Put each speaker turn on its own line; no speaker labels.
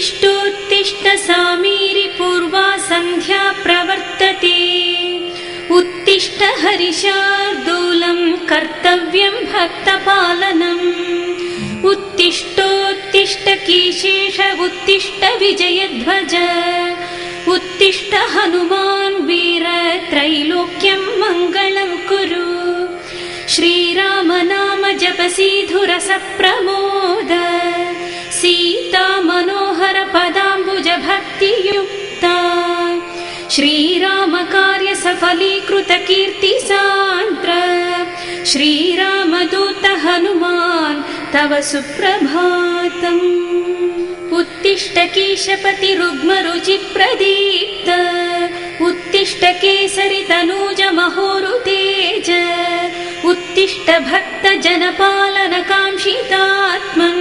उत्तिष्ठोत्तिष्ठ सामीरि पूर्वा सन्ध्या प्रवर्तते उत्तिष्ठ हरिशार्दूलम् कर्तव्यम् भक्तपालनम् उत्तिष्ठोत्तिष्ठ कीशेष उत्तिष्ठ विजयध्वज उत्तिष्ठ हनुमान् वीर त्रैलोक्यम् मङ्गलम् कुरु श्रीराम नाम जपसीधुरस प्रमोद सीता मनोहर पदाम्बुज भक्तियुक्ता श्रीराम कार्य सफलीकृत कीर्ति सान्द्र श्रीराम दूत हनुमान् तव सुप्रभातम् उत्तिष्ठ कीशपति रुग्म रुचि प्रदीप्त उत्तिष्ठ केसरि तनूज महोरुतेज उत्तिष्ठ भक्त जनपालन काङ्क्षितात्मन्